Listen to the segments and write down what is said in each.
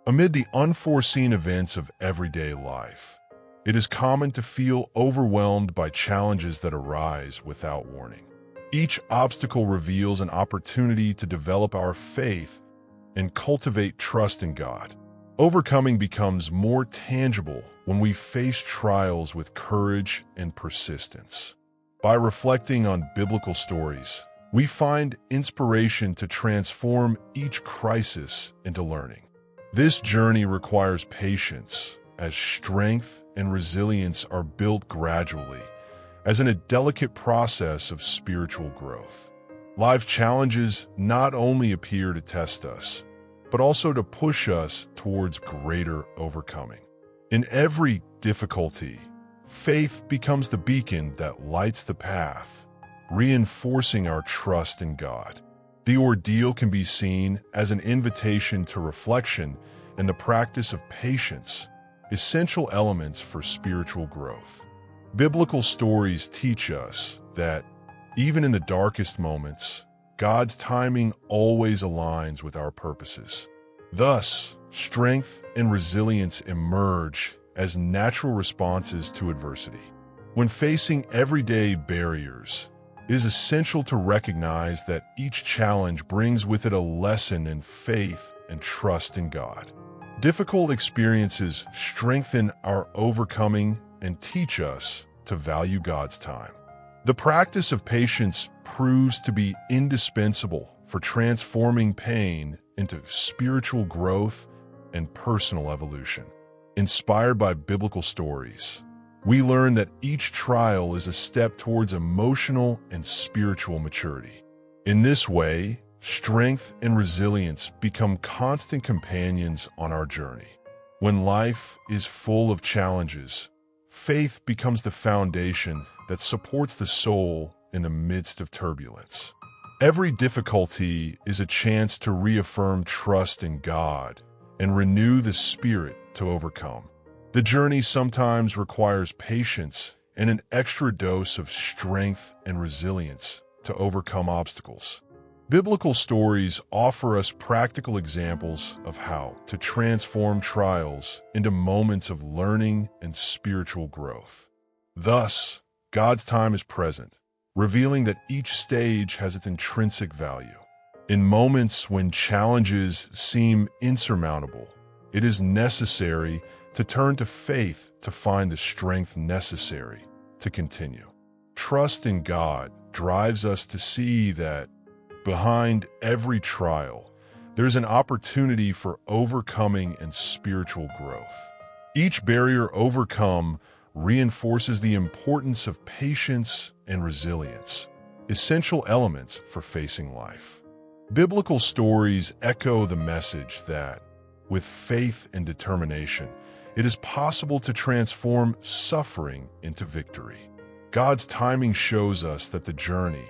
Amid the unforeseen events of everyday life, it is common to feel overwhelmed by challenges that arise without warning. Each obstacle reveals an opportunity to develop our faith and cultivate trust in God. Overcoming becomes more tangible when we face trials with courage and persistence. By reflecting on biblical stories, we find inspiration to transform each crisis into learning. This journey requires patience, as strength and resilience are built gradually, as in a delicate process of spiritual growth. Life challenges not only appear to test us, but also to push us towards greater overcoming. In every difficulty, faith becomes the beacon that lights the path, reinforcing our trust in God. The ordeal can be seen as an invitation to reflection and the practice of patience, essential elements for spiritual growth. Biblical stories teach us that, even in the darkest moments, God's timing always aligns with our purposes. Thus, strength and resilience emerge as natural responses to adversity. When facing everyday barriers, it is essential to recognize that each challenge brings with it a lesson in faith and trust in God. Difficult experiences strengthen our overcoming and teach us to value God's time. The practice of patience proves to be indispensable for transforming pain into spiritual growth and personal evolution. Inspired by biblical stories, we learn that each trial is a step towards emotional and spiritual maturity. In this way, strength and resilience become constant companions on our journey. When life is full of challenges, faith becomes the foundation that supports the soul in the midst of turbulence. Every difficulty is a chance to reaffirm trust in God and renew the spirit to overcome. The journey sometimes requires patience and an extra dose of strength and resilience to overcome obstacles. Biblical stories offer us practical examples of how to transform trials into moments of learning and spiritual growth. Thus, God's time is present, revealing that each stage has its intrinsic value. In moments when challenges seem insurmountable, it is necessary to turn to faith to find the strength necessary to continue. Trust in God drives us to see that behind every trial, there's an opportunity for overcoming and spiritual growth. Each barrier overcome reinforces the importance of patience and resilience, essential elements for facing life. Biblical stories echo the message that, with faith and determination, it is possible to transform suffering into victory. God's timing shows us that the journey,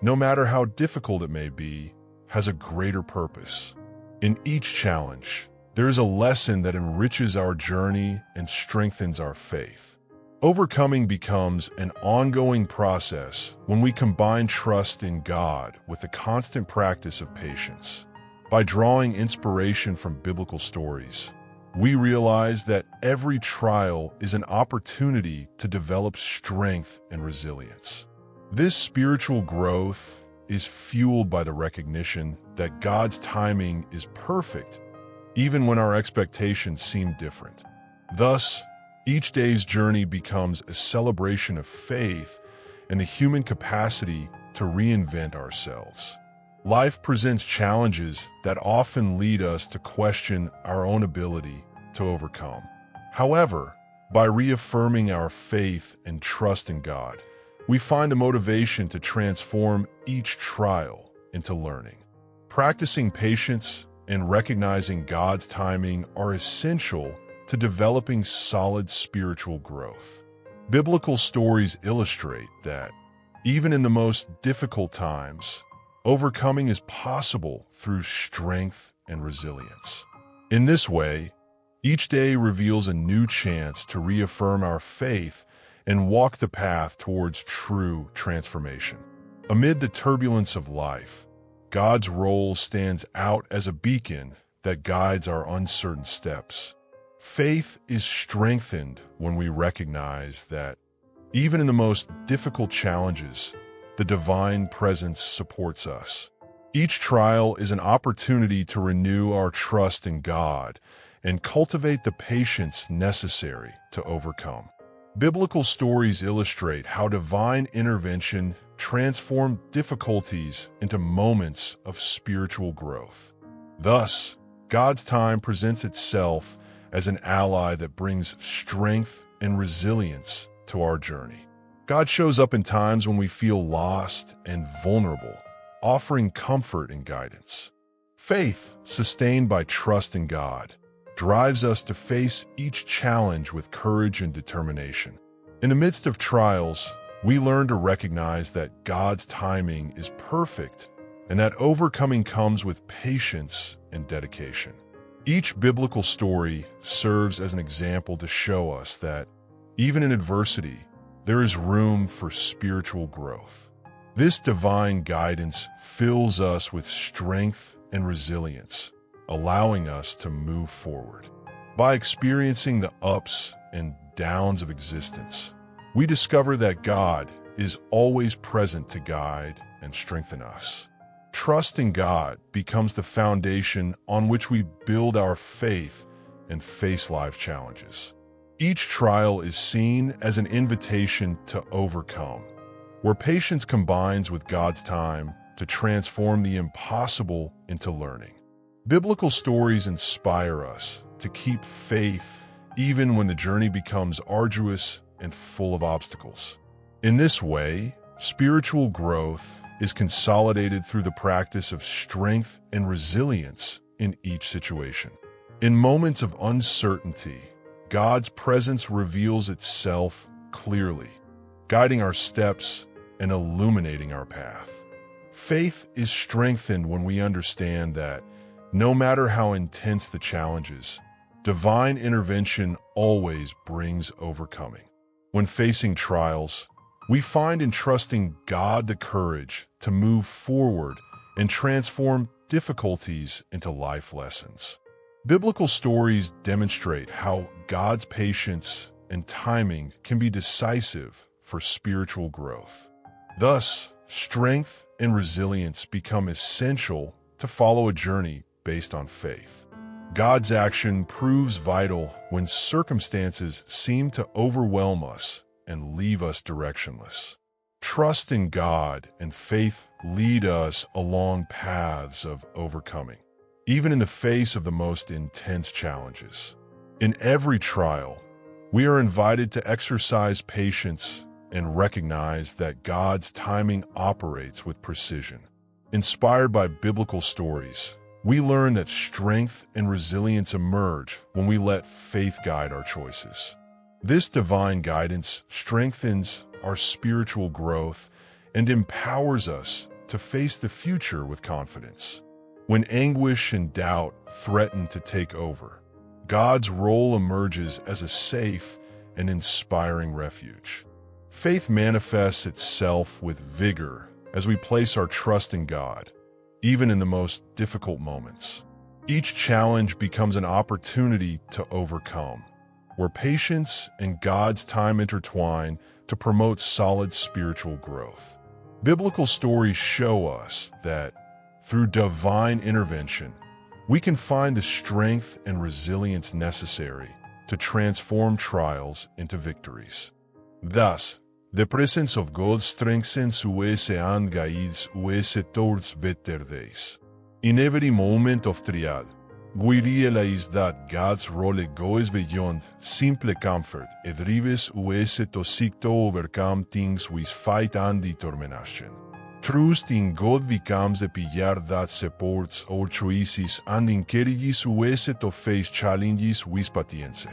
no matter how difficult it may be, has a greater purpose. In each challenge, there is a lesson that enriches our journey and strengthens our faith. Overcoming becomes an ongoing process when we combine trust in God with the constant practice of patience. By drawing inspiration from biblical stories, we realize that every trial is an opportunity to develop strength and resilience. This spiritual growth is fueled by the recognition that God's timing is perfect, even when our expectations seem different. Thus, each day's journey becomes a celebration of faith and the human capacity to reinvent ourselves. Life presents challenges that often lead us to question our own ability to overcome. However, by reaffirming our faith and trust in God, we find the motivation to transform each trial into learning. Practicing patience and recognizing God's timing are essential to developing solid spiritual growth. Biblical stories illustrate that, even in the most difficult times, overcoming is possible through strength and resilience. In this way, each day reveals a new chance to reaffirm our faith and walk the path towards true transformation. Amid the turbulence of life, God's role stands out as a beacon that guides our uncertain steps. Faith is strengthened when we recognize that, even in the most difficult challenges, the divine presence supports us. Each trial is an opportunity to renew our trust in God and cultivate the patience necessary to overcome. Biblical stories illustrate how divine intervention transformed difficulties into moments of spiritual growth. Thus, God's time presents itself as an ally that brings strength and resilience to our journey. God shows up in times when we feel lost and vulnerable, offering comfort and guidance. Faith, sustained by trust in God, drives us to face each challenge with courage and determination. In the midst of trials, we learn to recognize that God's timing is perfect and that overcoming comes with patience and dedication. Each biblical story serves as an example to show us that, even in adversity, there is room for spiritual growth. This divine guidance fills us with strength and resilience, allowing us to move forward. By experiencing the ups and downs of existence, we discover that God is always present to guide and strengthen us. Trust in God becomes the foundation on which we build our faith and face life's challenges. Each trial is seen as an invitation to overcome, where patience combines with God's time to transform the impossible into learning. Biblical stories inspire us to keep faith even when the journey becomes arduous and full of obstacles. In this way, spiritual growth is consolidated through the practice of strength and resilience in each situation. In moments of uncertainty, God's presence reveals itself clearly, guiding our steps and illuminating our path. Faith is strengthened when we understand that, no matter how intense the challenges, divine intervention always brings overcoming. When facing trials, we find in trusting God the courage to move forward and transform difficulties into life lessons. Biblical stories demonstrate how God's patience and timing can be decisive for spiritual growth. Thus, strength and resilience become essential to follow a journey based on faith. God's action proves vital when circumstances seem to overwhelm us and leave us directionless. Trust in God and faith lead us along paths of overcoming, even in the face of the most intense challenges. In every trial, we are invited to exercise patience and recognize that God's timing operates with precision. Inspired by biblical stories, we learn that strength and resilience emerge when we let faith guide our choices. This divine guidance strengthens our spiritual growth and empowers us to face the future with confidence. When anguish and doubt threaten to take over, God's role emerges as a safe and inspiring refuge. Faith manifests itself with vigor as we place our trust in God, even in the most difficult moments. Each challenge becomes an opportunity to overcome, where patience and God's time intertwine to promote solid spiritual growth. Biblical stories show us that, through divine intervention, we can find the strength and resilience necessary to transform trials into victories. Thus, the presence of God strengthens us and guides us towards better days. In every moment of trial, we realize that God's role goes beyond simple comfort and drives us to seek to overcome things with fight and determination. Trust in God becomes a pillar that supports our choices and encourages us to face challenges with patience.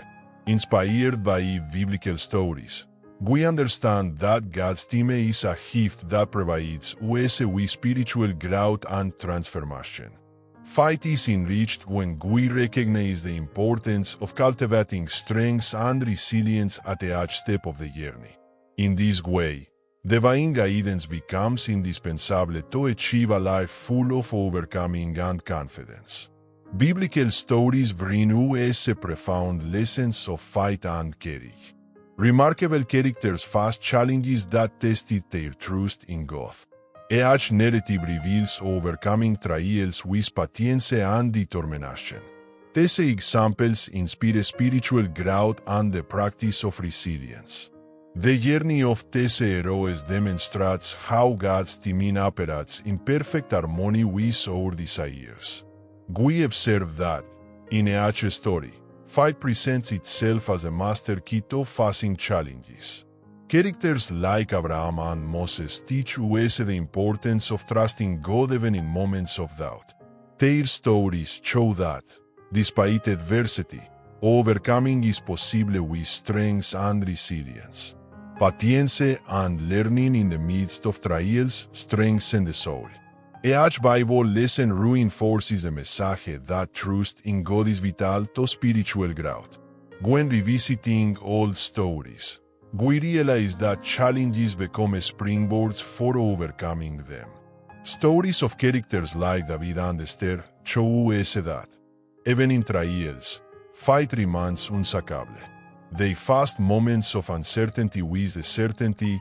Inspired by biblical stories, we understand that God's time is a gift that provides us with spiritual growth and transformation. Faith is enriched when we recognize the importance of cultivating strength and resilience at each step of the journey. In this way, divine guidance becomes indispensable to achieve a life full of overcoming and confidence. Biblical stories bring us profound lessons of fight and courage. Remarkable characters face challenges that tested their trust in God. Each narrative reveals overcoming trials with patience and determination. These examples inspire spiritual growth and the practice of resilience. The journey of these heroes demonstrates how God's timing operates in perfect harmony with our desires. We observe that, in each story, fight presents itself as a master key to facing challenges. Characters like Abraham and Moses teach us the importance of trusting God even in moments of doubt. Their stories show that, despite adversity, overcoming is possible with strength and resilience. Patience and learning in the midst of trials strengthen the soul. Each Bible lesson reinforces the message that trust in God is vital to spiritual growth. When revisiting old stories, we realize that challenges become springboards for overcoming them. Stories of characters like David and Esther show us that, even in trials, fight remains unshakable. They face moments of uncertainty with the certainty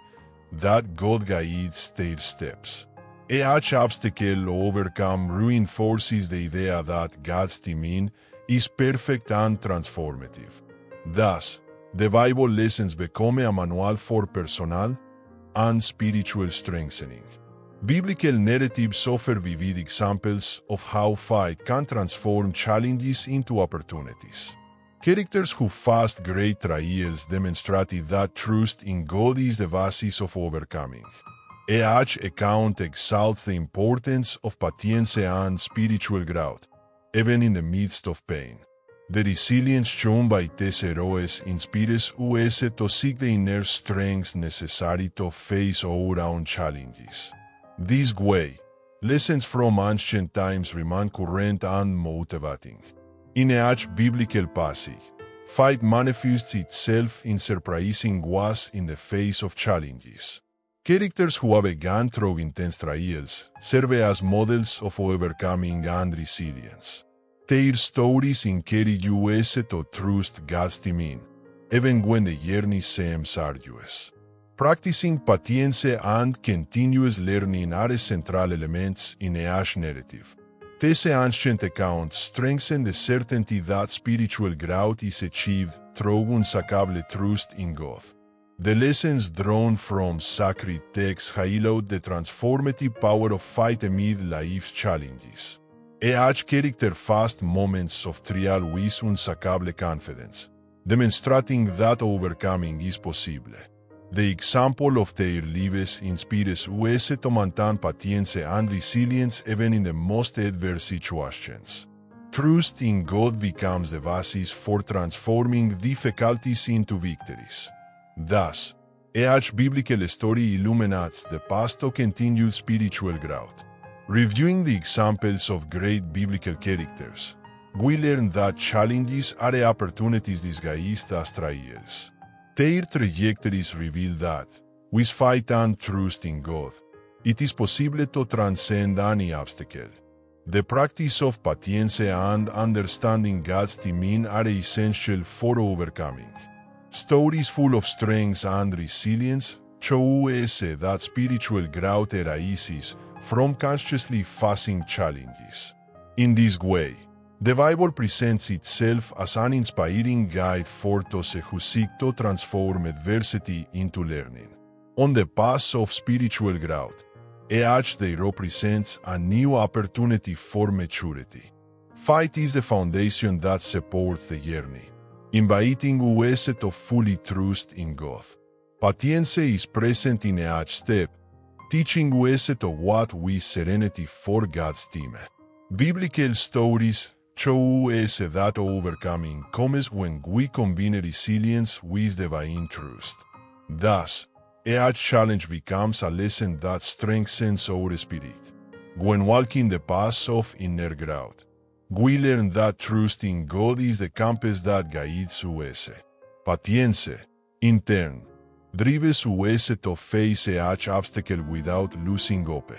that God guides their steps. Each obstacle overcome reinforces the idea that God's timing is perfect and transformative. Thus, the Bible lessons become a manual for personal and spiritual strengthening. Biblical narratives offer vivid examples of how fight can transform challenges into opportunities. Characters who faced great trials demonstrated that trust in God is the basis of overcoming. Each account exalts the importance of patience and spiritual growth, even in the midst of pain. The resilience shown by these heroes inspires us to seek the inner strength necessary to face our own challenges. This way, lessons from ancient times remain current and motivating. In each biblical passage, fight manifests itself in surprising ways in the face of challenges. Characters who have gone through intense trials serve as models of overcoming and resilience. Their stories encourage us to trust God's timing, even when the journey seems arduous. Practicing patience and continuous learning are central elements in each narrative. These ancient accounts strengthen the certainty that spiritual growth is achieved through unshakable trust in God. The lessons drawn from sacred texts highlight the transformative power of fight amid life's challenges. Each character faced moments of trial with unshakable confidence, demonstrating that overcoming is possible. The example of their lives inspires us to maintain patience and resilience even in the most adverse situations. Trust in God becomes the basis for transforming difficulties into victories. Thus, each biblical story illuminates the path to continued spiritual growth. Reviewing the examples of great biblical characters, we learn that challenges are opportunities disguised as trials. Their trajectories reveal that, with fight and trust in God, it is possible to transcend any obstacle. The practice of patience and understanding God's timing are essential for overcoming. Stories full of strength and resilience show us that spiritual growth arises from consciously facing challenges. In this way, the Bible presents itself as an inspiring guide for those who seek to transform adversity into learning. On the path of spiritual growth, each day represents a new opportunity for maturity. Fight is the foundation that supports the journey, inviting us to fully trust in God. Patience is present in each step, teaching us to wait with serenity for God's timing. Biblical stories show us that overcoming comes when we combine resilience with divine trust. Thus, each challenge becomes a lesson that strengthens our spirit. When walking the path of inner growth, we learn that trust in God is the compass that guides us. Patience, in turn, drives us to face each obstacle without losing hope.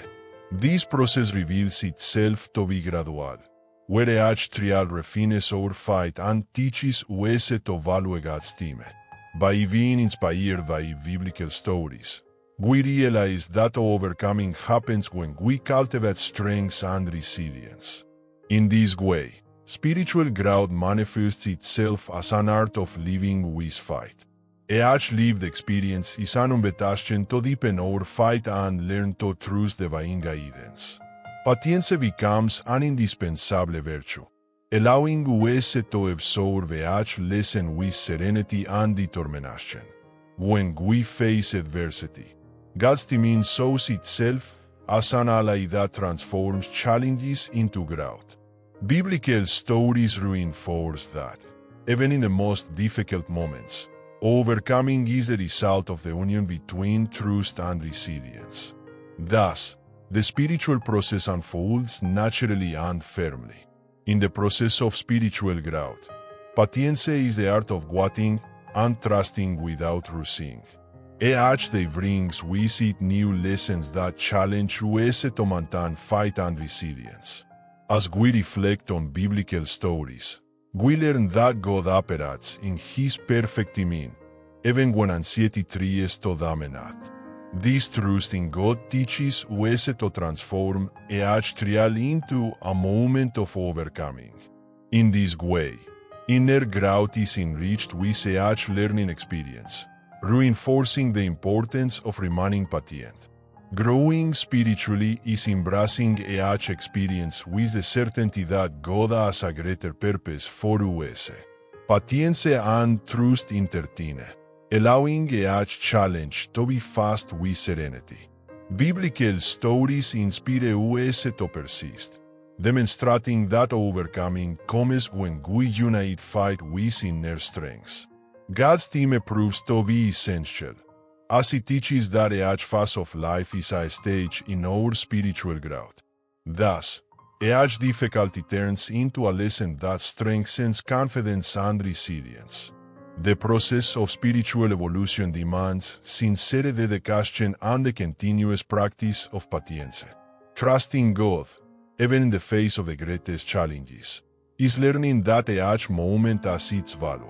This process reveals itself to be gradual, where each trial refines our fight and teaches us to value God's time. By being inspired by biblical stories, we realize that overcoming happens when we cultivate strength and resilience. In this way, spiritual growth manifests itself as an art of living with fight. Each lived experience is an invitation to deepen our fight and learn to trust divine guidance. Patience becomes an indispensable virtue, allowing us to absorb each lesson with serenity and determination. When we face adversity, God's timing shows itself as an ally that transforms challenges into growth. Biblical stories reinforce that, even in the most difficult moments, overcoming is the result of the union between trust and resilience. Thus, the spiritual process unfolds naturally and firmly. In the process of spiritual growth, patience is the art of waiting and trusting without rushing. Each day brings with it new lessons that challenge us to maintain fight and resilience. As we reflect on biblical stories, we learn that God operates in His perfect timing, even when anxiety tries to dominate. This trust in God teaches us to transform each trial into a moment of overcoming. In this way, inner growth is enriched with each learning experience, reinforcing the importance of remaining patient. Growing spiritually is embracing each experience with the certainty that God has a greater purpose for us. Patience and trust entertain, allowing each challenge to be faced with serenity. Biblical stories inspire us to persist, demonstrating that overcoming comes when we unite fight with inner strength. God's theme proves to be essential, as it teaches that each phase of life is a stage in our spiritual growth. Thus, each difficulty turns into a lesson that strengthens confidence and resilience. The process of spiritual evolution demands sincere dedication and the continuous practice of patience. Trusting God, even in the face of the greatest challenges, is learning that each moment has its value.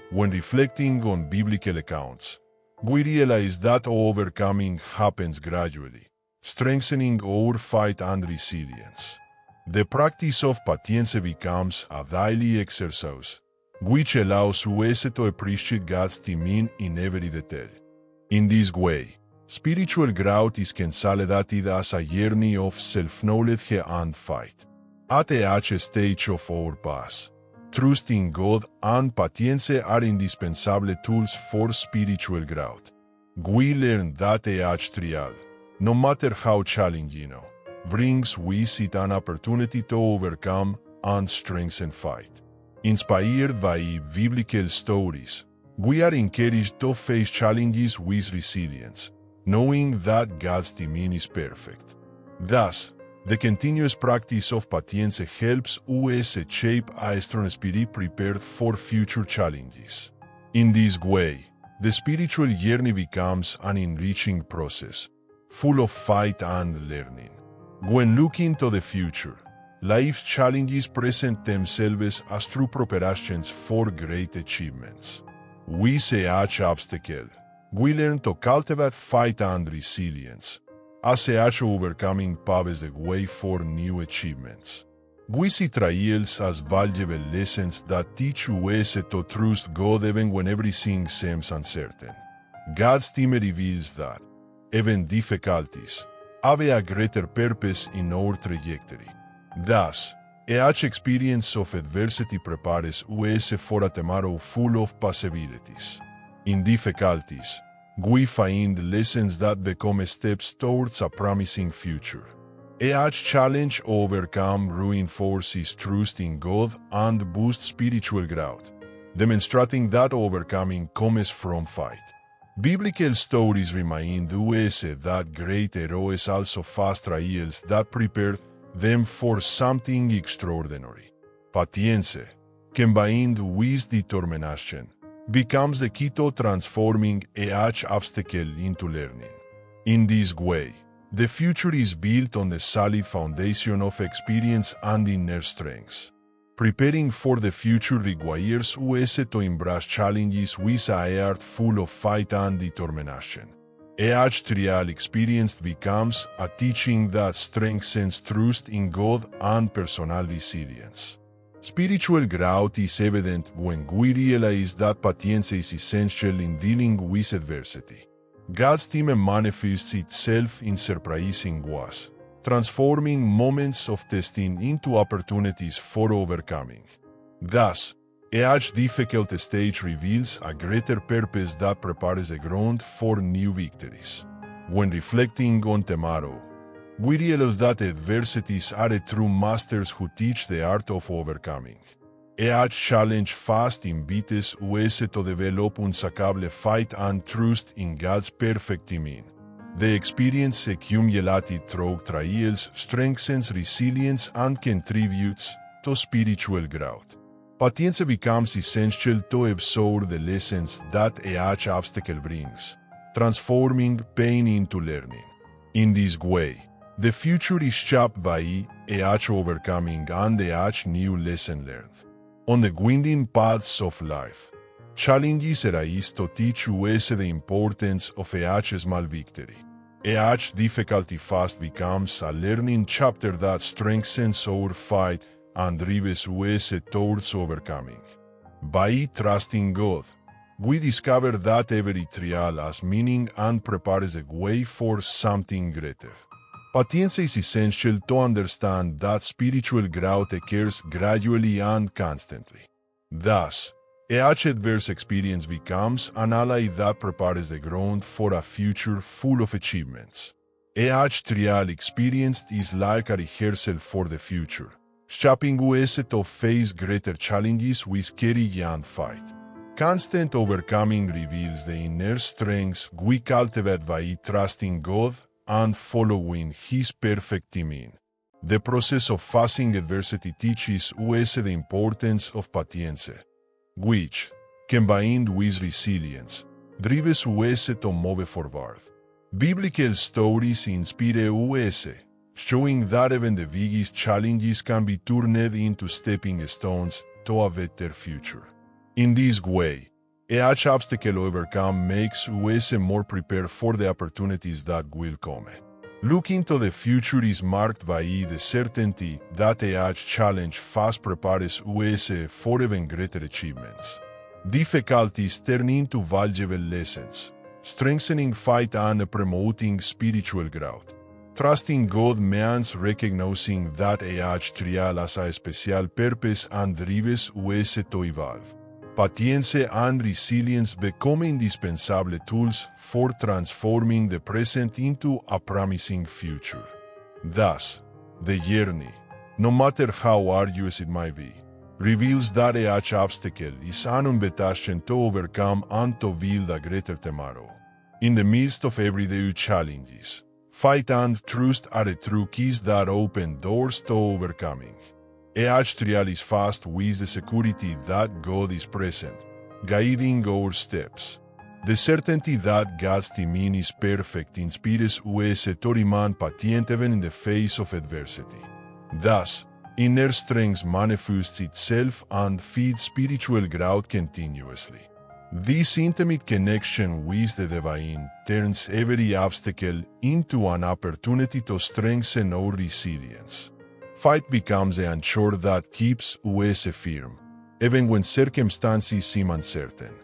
When reflecting on biblical accounts, we realize that overcoming happens gradually, strengthening our fight and resilience. The practice of patience becomes a daily exercise, which allows us to appreciate God's timing in every detail. In this way, spiritual growth is consolidated as a journey of self-knowledge and fight. At each stage of our path, trust in God and patience are indispensable tools for spiritual growth. We learn that each trial, no matter how challenging, brings with it an opportunity to overcome and strengthen fight. Inspired by biblical stories, we are encouraged to face challenges with resilience, knowing that God's timing is perfect. Thus, the continuous practice of patience helps us shape a strong spirit prepared for future challenges. In this way, the spiritual journey becomes an enriching process, full of fight and learning. When looking to the future, life's challenges present themselves as true preparations for great achievements. With each obstacle, we learn to cultivate fight and resilience, as each overcoming paves the way for new achievements. We see trials as valuable lessons that teach us to trust God even when everything seems uncertain. God's theme reveals that, even difficulties, have a greater purpose in our trajectory. Thus, each experience of adversity prepares us for a tomorrow full of possibilities. In difficulties, we find lessons that become steps towards a promising future. Each challenge overcome reinforces trust in God and boosts spiritual growth, demonstrating that overcoming comes from fight. Biblical stories remind us that great heroes also faced trials that prepared them for something extraordinary. Patience, combined with determination, becomes the key to transforming each obstacle into learning. In this way, the future is built on the solid foundation of experience and inner strength. Preparing for the future requires us to embrace challenges with a heart full of fight and determination. Each trial experience becomes a teaching that strengthens trust in God and personal resilience. Spiritual growth is evident when we realize that patience is essential in dealing with adversity. God's team manifests itself in surprising ways, transforming moments of testing into opportunities for overcoming. Thus, each difficult stage reveals a greater purpose that prepares the ground for new victories. When reflecting on tomorrow, we realize that adversities are true masters who teach the art of overcoming. Each challenge fast invites us to develop unshakable faith and trust in God's perfect timing. The experience accumulated through trials strengthens resilience and contributes to spiritual growth. Patience becomes essential to absorb the lessons that each obstacle brings, transforming pain into learning. In this way, the future is shaped by each overcoming and each new lesson learned. On the winding paths of life, challenges arise to teach us the importance of each small victory. Each difficulty fast becomes a learning chapter that strengthens our fight and drives us towards overcoming. By trusting God, we discover that every trial has meaning and prepares the way for something greater. Patience is essential to understand that spiritual growth occurs gradually and constantly. Thus, each adverse experience becomes an ally that prepares the ground for a future full of achievements. Each trial experienced is like a rehearsal for the future, shaping us to face greater challenges with courage and fight. Constant overcoming reveals the inner strengths we cultivate by trusting God and following His perfect timing. The process of facing adversity teaches us the importance of patience, which, combined with resilience, drives us to move forward. Biblical stories inspire us, showing that even the biggest challenges can be turned into stepping stones to a better future. In this way, each obstacle overcome makes us more prepared for the opportunities that will come. Looking to the future is marked by the certainty that each challenge fast prepares us for even greater achievements. Difficulties turn into valuable lessons, strengthening faith and promoting spiritual growth. Trusting God means recognizing that each trial has a special purpose and drives us to evolve. Patience and resilience become indispensable tools for transforming the present into a promising future. Thus, the journey, no matter how arduous it might be, reveals that each obstacle is an invitation to overcome and to build a greater tomorrow. In the midst of everyday challenges, faith and trust are the true keys that open doors to overcoming. Each trial is fast with the security that God is present, guiding our steps. The certainty that God's timing is perfect inspires us to remain patient even in the face of adversity. Thus, inner strength manifests itself and feeds spiritual growth continuously. This intimate connection with the divine turns every obstacle into an opportunity to strengthen our resilience. Faith becomes the anchor that keeps us firm, even when circumstances seem uncertain.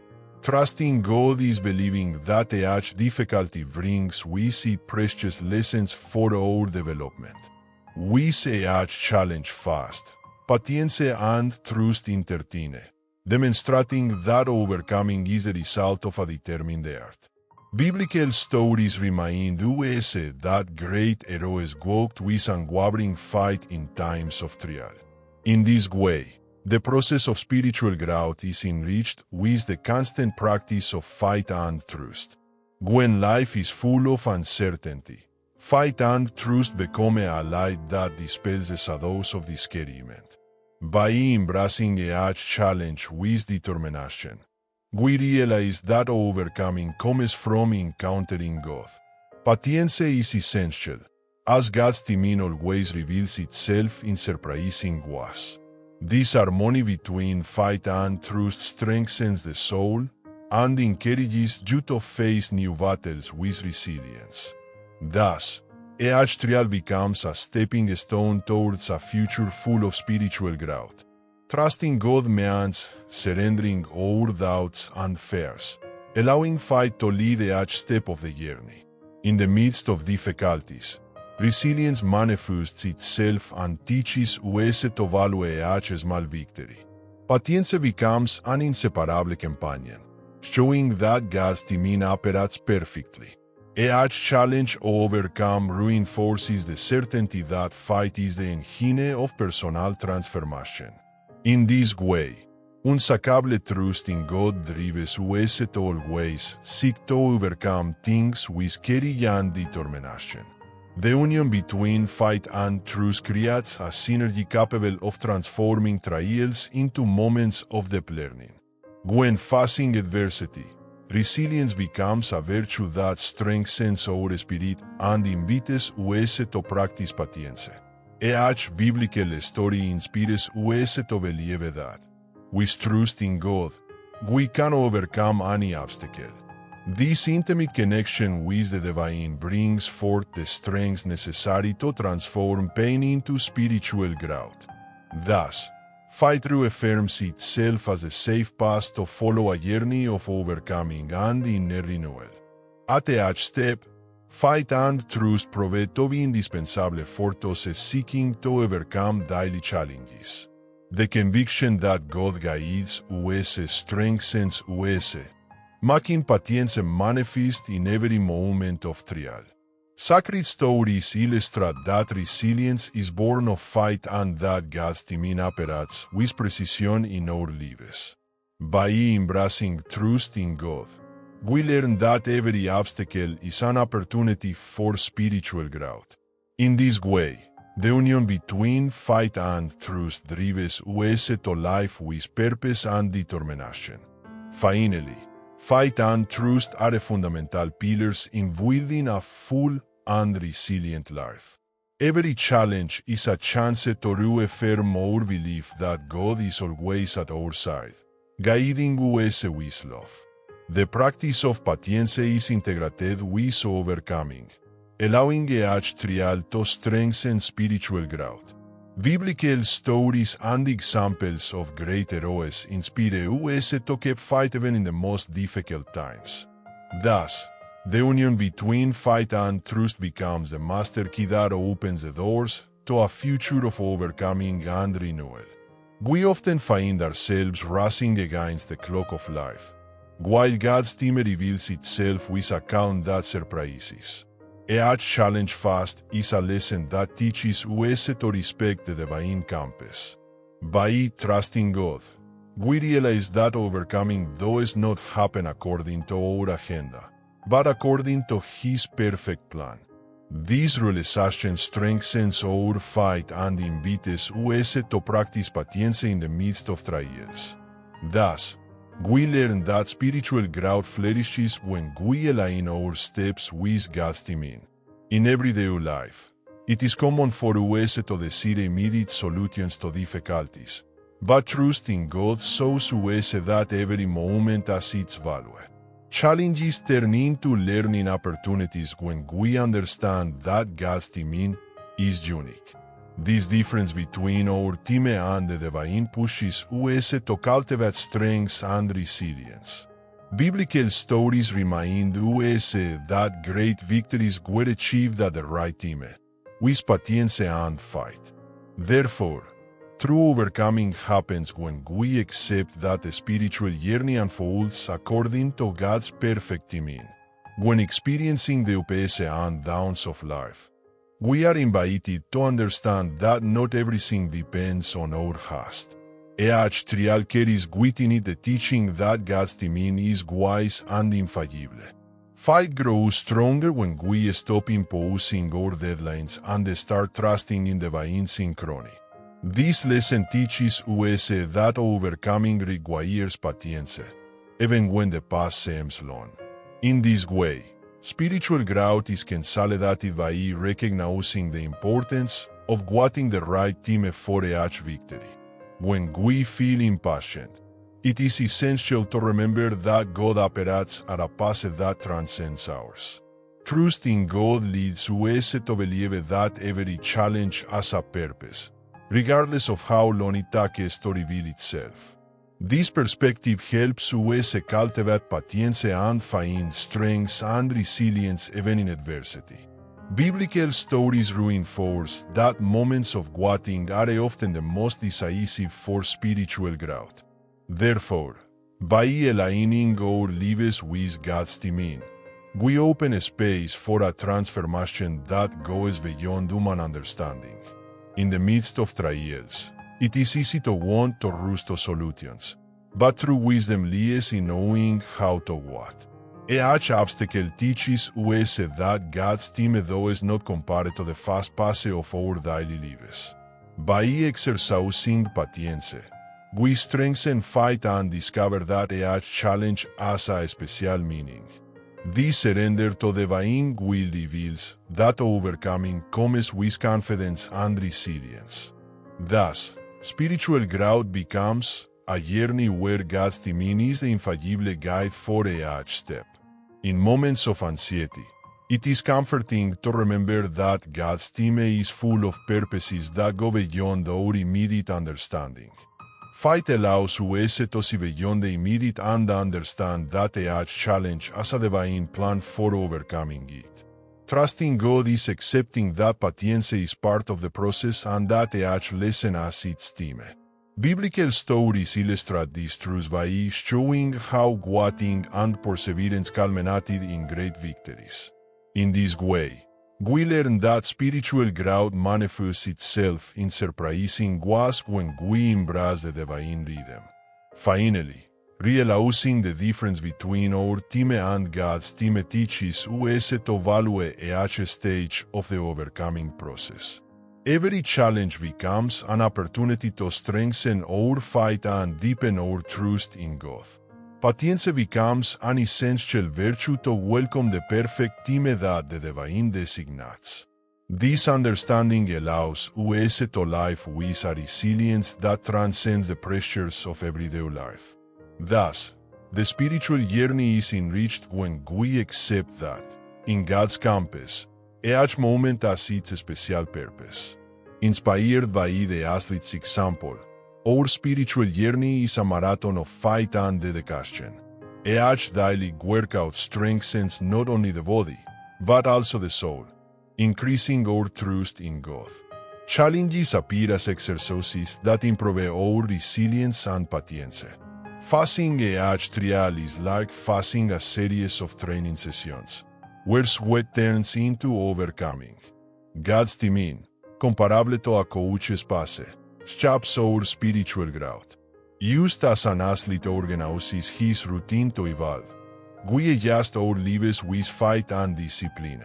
Trusting God is believing that each difficulty brings with it precious lessons for our development. We see each challenge fast, patience and trust entertain, demonstrating that overcoming is the result of a determined heart. Biblical stories remind us that great heroes walked with unwavering fight in times of trial. In this way, the process of spiritual growth is enriched with the constant practice of faith and trust. When life is full of uncertainty, faith and trust become a light that dispels the shadows of discouragement. By embracing each challenge with determination, we realize that overcoming comes from encountering God. Patience is essential, as God's timing always reveals itself in surprising ways. This harmony between fight and truth strengthens the soul and encourages you to face new battles with resilience. Thus, each trial becomes a stepping stone towards a future full of spiritual growth. Trusting God means surrendering all doubts and fears, allowing faith to lead each step of the journey. In the midst of difficulties, resilience manifests itself and teaches us to value each small victory. Patience becomes an inseparable companion, showing that God's timing operates perfectly. Each challenge overcome reinforces the certainty that faith is the engine of personal transformation. In this way, unshakable trust in God drives us to always seek to overcome things with courage and determination. The union between faith and truth creates a synergy capable of transforming trials into moments of deep learning. When facing adversity, resilience becomes a virtue that strengthens our spirit and invites us to practice patience. Each biblical story inspires us to believe that, with trust in God, we can overcome any obstacle. This intimate connection with the divine brings forth the strength necessary to transform pain into spiritual growth. Thus, faith reaffirms itself as a safe path to follow a journey of overcoming and inner renewal. At each step, faith and trust prove to be indispensable for those seeking to overcome daily challenges. The conviction that God guides us strengthens us, making patience manifest in every moment of trial. Sacred stories illustrate that resilience is born of faith and that God's timing operates with precision in our lives. By embracing trust in God, we learn that every obstacle is an opportunity for spiritual growth. In this way, the union between faith and trust drives us to life with purpose and determination. Finally, faith and trust are fundamental pillars in building a full and resilient life. Every challenge is a chance to reaffirm our belief that God is always at our side, guiding us with love. The practice of patience is integrated with overcoming, allowing each trial to strengthen spiritual growth. Biblical stories and examples of great heroes inspire us to keep fighting even in the most difficult times. Thus, the union between faith and trust becomes the master key that opens the doors to a future of overcoming and renewal. We often find ourselves racing against the clock of life, while God's timing reveals itself with a calm that surprises. Each challenge fast is a lesson that teaches us to respect the divine compass. By trusting God, we realize that overcoming does not happen according to our agenda, but according to His perfect plan. This realization strengthens our faith and invites us to practice patience in the midst of trials. Thus, we learn that spiritual growth flourishes when we align our steps with God's timing. In everyday life, it is common for us to desire immediate solutions to difficulties, but trusting God shows us that every moment has its value. Challenges turn into learning opportunities when we understand that God's timing is unique. This difference between our timing and the divine pushes us to cultivate strength and resilience. Biblical stories remind us that great victories were achieved at the right time, with patience and faith. Therefore, true overcoming happens when we accept that the spiritual journey unfolds according to God's perfect timing. When experiencing the ups and downs of life, we are invited to understand that not everything depends on our haste. Each trial carries within it the teaching that God's timing is wise and infallible. Faith grows stronger when we stop imposing our deadlines and start trusting in divine synchrony. This lesson teaches us that overcoming requires patience, even when the path seems long. In this way, spiritual growth is consolidated by recognizing the importance of waiting the right time for each victory. When we feel impatient, it is essential to remember that God operates at a pace that transcends ours. Trust in God leads us to believe that every challenge has a purpose, regardless of how long it takes to reveal itself. This perspective helps us cultivate patience and find strength and resilience even in adversity. Biblical stories reinforce that moments of waiting are often the most decisive for spiritual growth. Therefore, by aligning our lives with God's timing, we open a space for a transformation that goes beyond human understanding. In the midst of trials, it is easy to want to rush to solutions, but true wisdom lies in knowing how to wait. Each obstacle teaches us that God's time though is not compared to the fast pace of our daily lives. By exercising patience, we strengthen faith and discover that each challenge has a special meaning. This surrender to divine will reveals that overcoming comes with confidence and resilience. Thus, spiritual growth becomes a journey where God's timing is the infallible guide for each step. In moments of anxiety, it is comforting to remember that God's time is full of purposes that go beyond our immediate understanding. Faith allows us to see beyond the immediate and understand that each challenge has a divine plan for overcoming it. Trusting God is accepting that patience is part of the process and that each lesson has its time. Biblical stories illustrate this truth by showing how waiting and perseverance culminated in great victories. In this way, we learn that spiritual growth manifests itself in surprising ways when we embrace the divine rhythm. Finally, realizing the difference between our time and God's time teaches us to value each stage of the overcoming process. Every challenge becomes an opportunity to strengthen our faith and deepen our trust in God. Patience becomes an essential virtue to welcome the perfect time that the divine designates. This understanding allows us to live with a resilience that transcends the pressures of everyday life. Thus, the spiritual journey is enriched when we accept that, in God's compass, each moment has its special purpose. Inspired by the athlete's example, our spiritual journey is a marathon of fight and dedication. Each daily workout strengthens not only the body, but also the soul, increasing our trust in God. Challenges appear as exercises that improve our resilience and patience. Facing each trial is like facing a series of training sessions, where sweat turns into overcoming. God's timing, comparable to a coach's pace, shapes our spiritual growth. Used as an athlete organizes his routine to evolve, we adjust our lives with fight and discipline.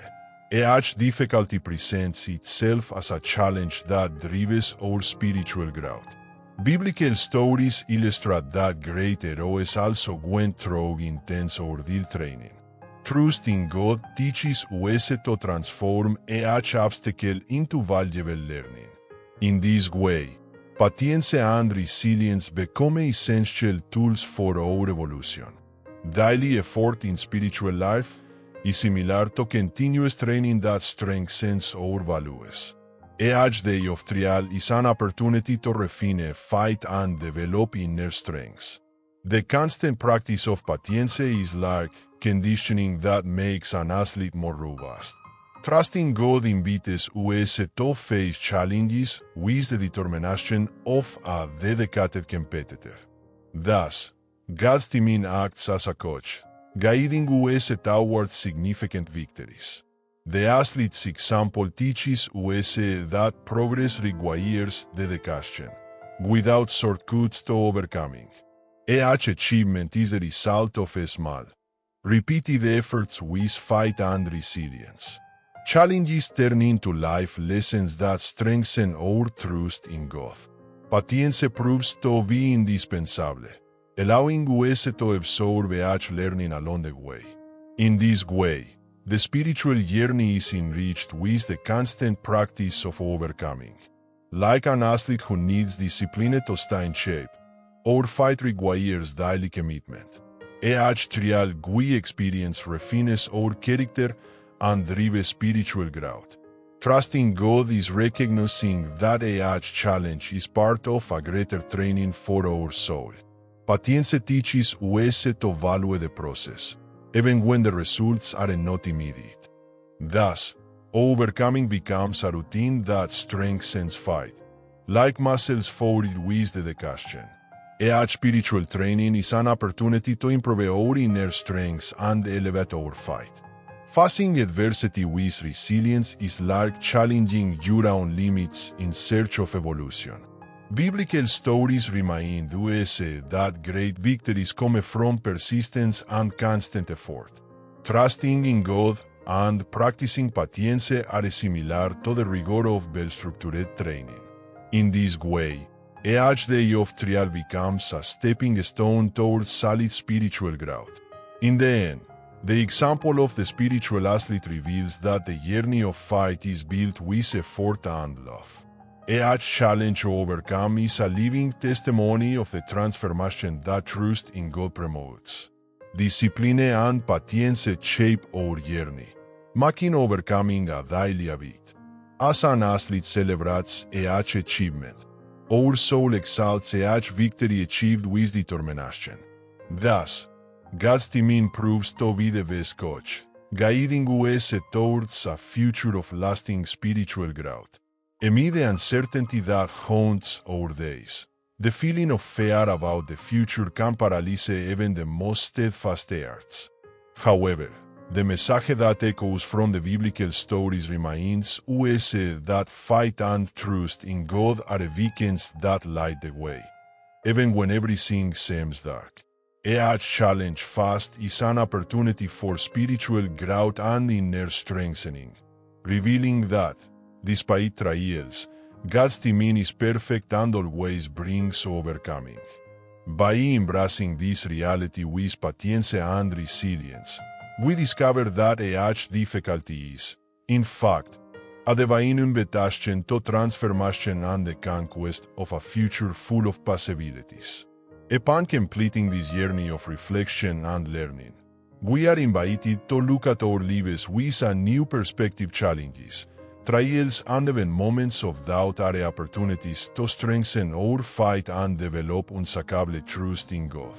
Each difficulty presents itself as a challenge that drives our spiritual growth. Biblical stories illustrate that great heroes also went through intense ordeal training. Trust in God teaches us to transform each obstacle into valuable learning. In this way, patience and resilience become essential tools for our evolution. Daily effort in spiritual life is similar to continuous training that strengthens our values. Each day of trial is an opportunity to refine, fight, and develop inner strengths. The constant practice of patience is like conditioning that makes an athlete more robust. Trusting God invites us to face challenges with the determination of a dedicated competitor. Thus, God's timing acts as a coach, guiding us towards significant victories. The athlete's example teaches us that progress requires dedication, without shortcuts to overcoming. Each achievement is the result of small, repeated efforts with fight and resilience. Challenges turn into life lessons that strengthen our trust in God. Patience proves to be indispensable, allowing us to absorb each learning along the way. In this way, the spiritual journey is enriched with the constant practice of overcoming. Like an athlete who needs discipline to stay in shape, our fight requires daily commitment. Each trial we experience refines our character and drives spiritual growth. Trusting God is recognizing that each challenge is part of a greater training for our soul. Patience teaches us to value the process, even when the results are not immediate. Thus, overcoming becomes a routine that strengthens fight. Like muscles forward with dedication, each spiritual training is an opportunity to improve our inner strengths and elevate our fight. Facing adversity with resilience is like challenging your own limits in search of evolution. Biblical stories remind us that great victories come from persistence and constant effort. Trusting in God and practicing patience are similar to the rigor of well-structured training. In this way, each day of trial becomes a stepping stone towards solid spiritual growth. In the end, the example of the spiritual athlete reveals that the journey of fight is built with effort and love. Each challenge to overcome is a living testimony of the transformation that trust in God promotes. Discipline and patience shape our journey, making overcoming a daily habit. As an athlete celebrates each achievement, our soul exalts each victory achieved with determination. Thus, God's team proves to be the best coach, guiding us towards a future of lasting spiritual growth. Amid the uncertainty that haunts our days, the feeling of fear about the future can paralyze even the most steadfast hearts. However, the message that echoes from the biblical stories reminds us that faith and trust in God are beacons that light the way, even when everything seems dark. Each challenge faced is an opportunity for spiritual growth and inner strengthening, revealing that, despite trials, God's timing is perfect and always brings overcoming. By embracing this reality with patience and resilience, we discover that each difficulty is, in fact, a divine invitation to transformation and the conquest of a future full of possibilities. Upon completing this journey of reflection and learning, we are invited to look at our lives with a new perspective. Challenges, trials and even moments of doubt are opportunities to strengthen our faith and develop unshakable trust in God.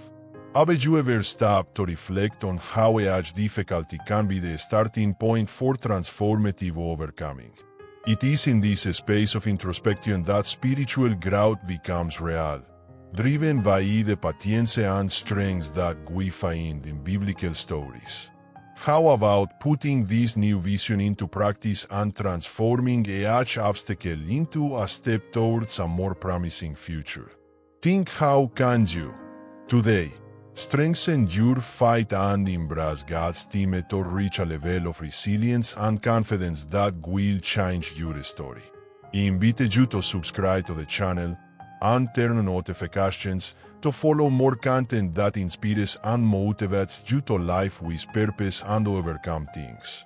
Have you ever stopped to reflect on how each difficulty can be the starting point for transformative overcoming? It is in this space of introspection that spiritual growth becomes real, driven by the patience and strength that we find in biblical stories. How about putting this new vision into practice and transforming each obstacle into a step towards a more promising future? Think, how can you, today, strengthen your faith and embrace God's team to reach a level of resilience and confidence that will change your story? I invite you to subscribe to the channel and turn on notifications to follow more content that inspires and motivates you to live with purpose and overcome things.